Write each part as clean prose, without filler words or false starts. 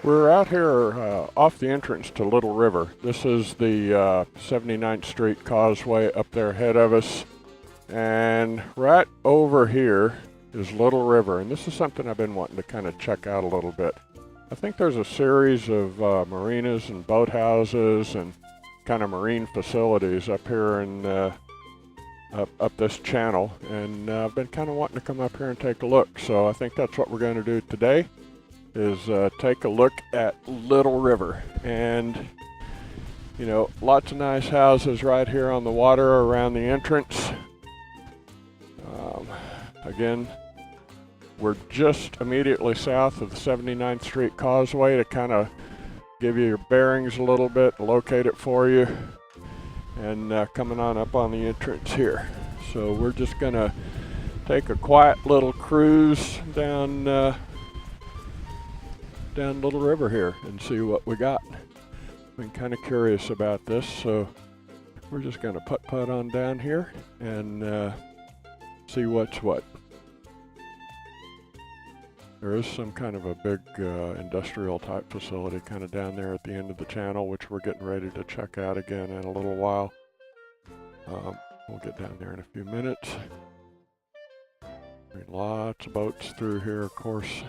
We're out here off the entrance to Little River. This is the 79th Street Causeway up there ahead of us. And right over here is Little River. And this is something I've been wanting to kind of check out a little bit. I think there's a series of marinas and boathouses and kind of marine facilities up here in up this channel. And I've been kind of wanting to come up here and take a look. So I think that's what we're going to do today. Is take a look at Little River. And you know, lots of nice houses right here on the water around the entrance. Again, we're just immediately south of the 79th Street Causeway to kind of give you your bearings a little bit, locate it for you, and coming on up on the entrance here. So we're just gonna take a quiet little cruise down Little River here and see what we got. Been kind of curious about this, so we're just going to putt on down here and see what's what. There is some kind of a big industrial type facility kind of down there at the end of the channel, which we're getting ready to check out again in a little while. We'll get down there in a few minutes. Lots of boats through here, of course.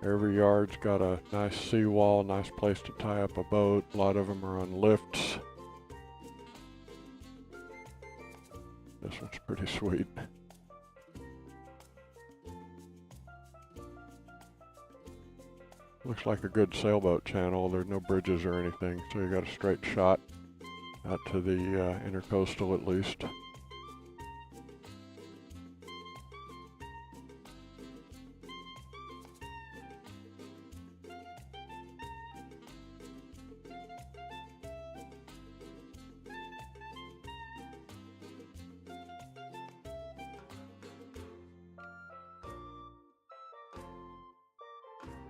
Every yard's got a nice seawall, nice place to tie up a boat. A lot of them are on lifts. This one's pretty sweet. Looks like a good sailboat channel. There's no bridges or anything, so you got a straight shot out to the intercoastal at least.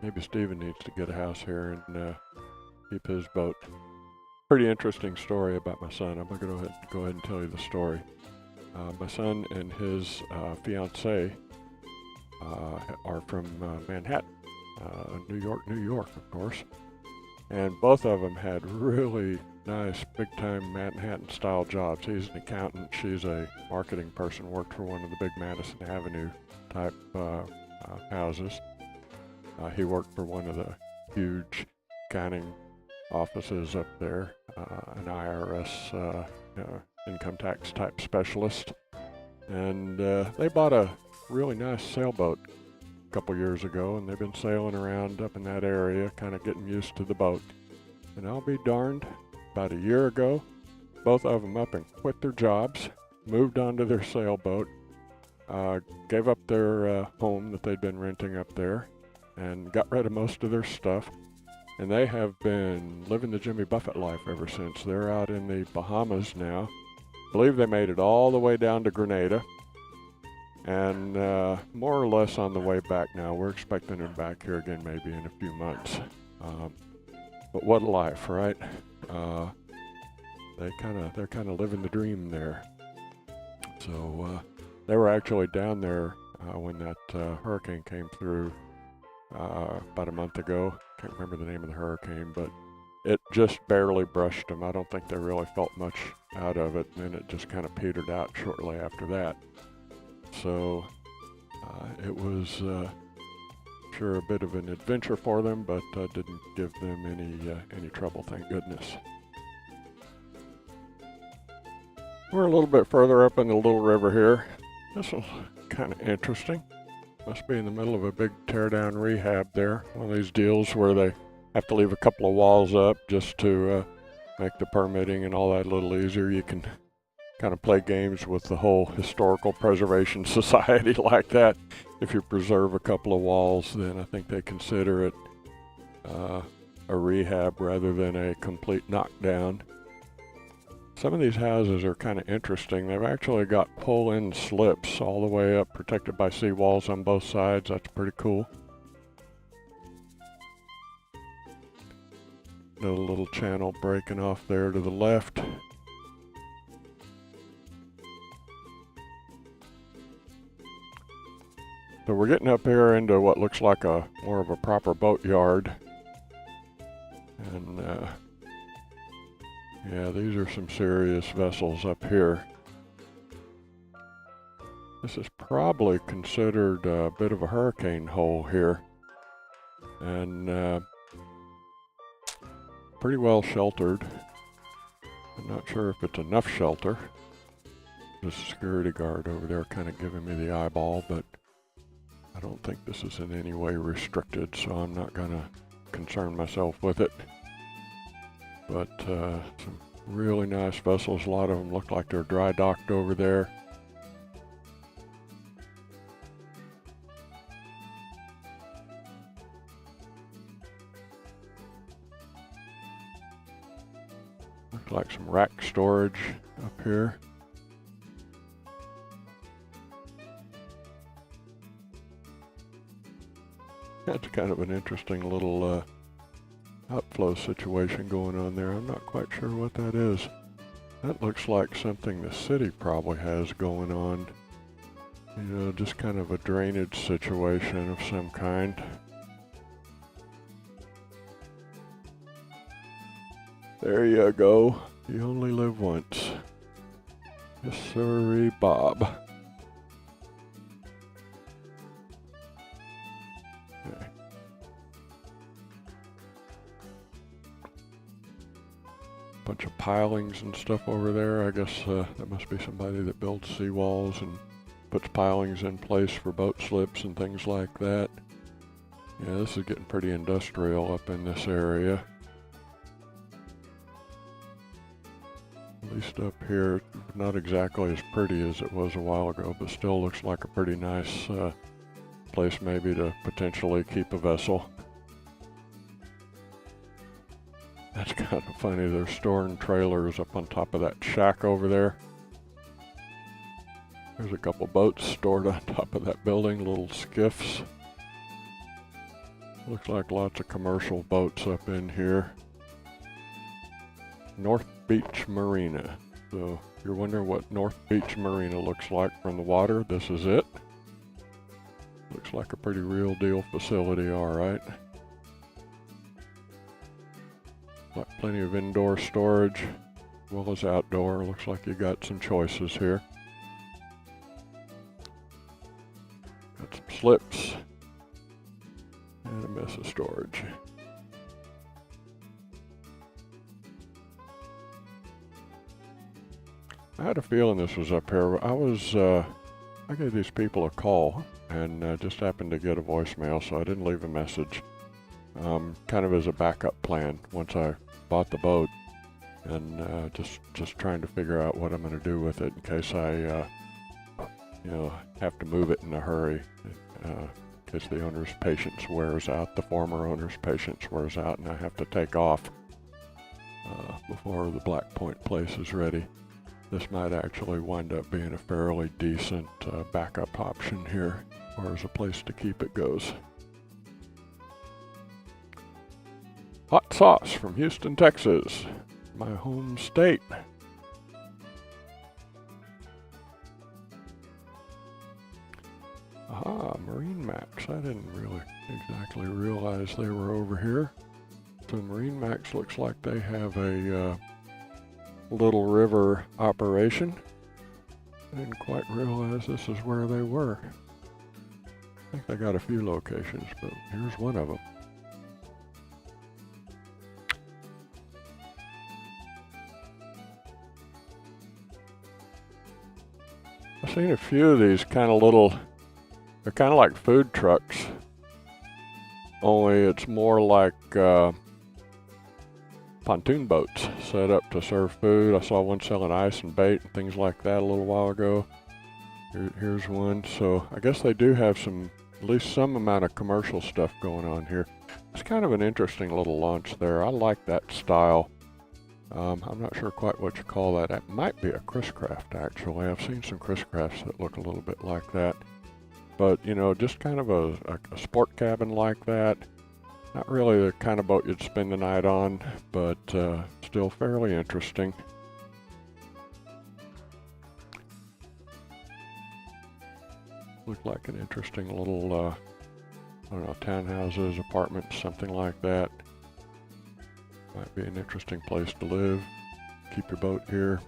Maybe Steven needs to get a house here and keep his boat. Pretty interesting story about my son. I'm going to go ahead and tell you the story. My son and his fiancée are from Manhattan, New York, of course. And both of them had really nice, big-time Manhattan-style jobs. He's an accountant. She's a marketing person, worked for one of the big Madison Avenue type houses. He worked for one of the huge accounting offices up there, an IRS income tax type specialist. And they bought a really nice sailboat a couple years ago, and they've been sailing around up in that area, kind of getting used to the boat. And I'll be darned, about a year ago, both of them up and quit their jobs, moved onto their sailboat, gave up their home that they'd been renting up there, and got rid of most of their stuff. And they have been living the Jimmy Buffett life ever since. They're out in the Bahamas now. I believe they made it all the way down to Grenada. And more or less on the way back now. We're expecting them back here again maybe in a few months. But what a life, right? They're kind of living the dream there. So they were actually down there when that hurricane came through about a month ago. Can't remember the name of the hurricane, but it just barely brushed them. I don't think they really felt much out of it, and then it just kind of petered out shortly after that. So it was sure a bit of an adventure for them, but didn't give them any trouble, thank goodness. We're a little bit further up in the Little River here. This is kind of interesting. Must be in the middle of a big tear-down rehab there. One of these deals where they have to leave a couple of walls up just to make the permitting and all that a little easier. You can kind of play games with the whole historical preservation society like that. If you preserve a couple of walls, then I think they consider it a rehab rather than a complete knockdown. Some of these houses are kind of interesting. They've actually got pull-in slips all the way up, protected by seawalls on both sides. That's pretty cool. Another little channel breaking off there to the left. So we're getting up here into what looks like more of a proper boat yard. And yeah, these are some serious vessels up here. This is probably considered a bit of a hurricane hole here. And pretty well sheltered. I'm not sure if it's enough shelter. There's a security guard over there kind of giving me the eyeball, but I don't think this is in any way restricted, so I'm not going to concern myself with it. But some really nice vessels. A lot of them look like they're dry docked over there. Looks like some rack storage up here. That's kind of an interesting little outflow situation going on there. I'm not quite sure what that is. That looks like something the city probably has going on. You know, just kind of a drainage situation of some kind. There you go. You only live once. Yes, sirree, Bob. Okay. Bunch of pilings and stuff over there. I guess that must be somebody that builds seawalls and puts pilings in place for boat slips and things like that. Yeah, this is getting pretty industrial up in this area. At least up here, not exactly as pretty as it was a while ago, but still looks like a pretty nice place maybe to potentially keep a vessel. That's kind of funny, they're storing trailers up on top of that shack over there. There's a couple boats stored on top of that building, little skiffs. Looks like lots of commercial boats up in here. North Beach Marina. So if you're wondering what North Beach Marina looks like from the water, this is it. Looks like a pretty real deal facility, alright. Got plenty of indoor storage, as well as outdoor. Looks like you got some choices here. Got some slips and a mess of storage. I had a feeling this was up here. I gave these people a call and just happened to get a voicemail, so I didn't leave a message. Kind of as a backup plan once I bought the boat, and just trying to figure out what I'm going to do with it in case I, have to move it in a hurry. In case the owner's patience wears out, the former owner's patience wears out, and I have to take off before the Black Point place is ready. This might actually wind up being a fairly decent backup option here, as far as a place to keep it goes. Hot sauce from Houston, Texas, my home state. Aha, Marine Max. I didn't really exactly realize they were over here. So Marine Max looks like they have a little river operation. I didn't quite realize this is where they were. I think they got a few locations, but here's one of them. I've seen a few of these kind of little, they're kind of like food trucks, only it's more like pontoon boats set up to serve food. I saw one selling ice and bait and things like that a little while ago. Here's one. So I guess they do have at least some amount of commercial stuff going on here. It's kind of an interesting little launch there. I like that style. I'm not sure quite what you call that. It might be a Chris Craft, actually. I've seen some Chris Crafts that look a little bit like that. But, just kind of a sport cabin like that. Not really the kind of boat you'd spend the night on, but still fairly interesting. look like an interesting little, I don't know, townhouses, apartments, something like that. Might be an interesting place to live. Keep your boat here.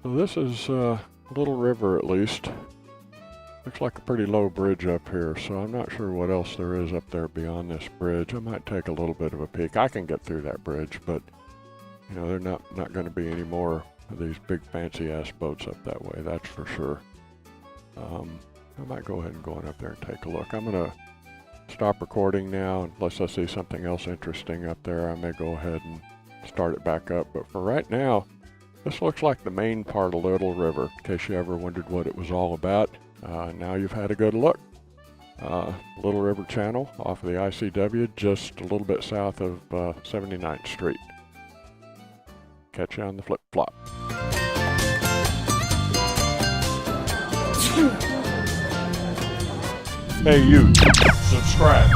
So this is a little river at least. Looks like a pretty low bridge up here, so I'm not sure what else there is up there beyond this bridge. I might take a little bit of a peek. I can get through that bridge, but you know, they're not going to be any more of these big fancy ass boats up that way, that's for sure. I might go ahead and go on up there and take a look. I'm going to stop recording now unless I see something else interesting up there. I may go ahead and start it back up, but for right now, this looks like the main part of Little River, in case you ever wondered what it was all about. Now you've had a good look. Little River Channel off of the ICW, just a little bit south of 79th Street. Catch you on the flip-flop. Hey you, subscribe.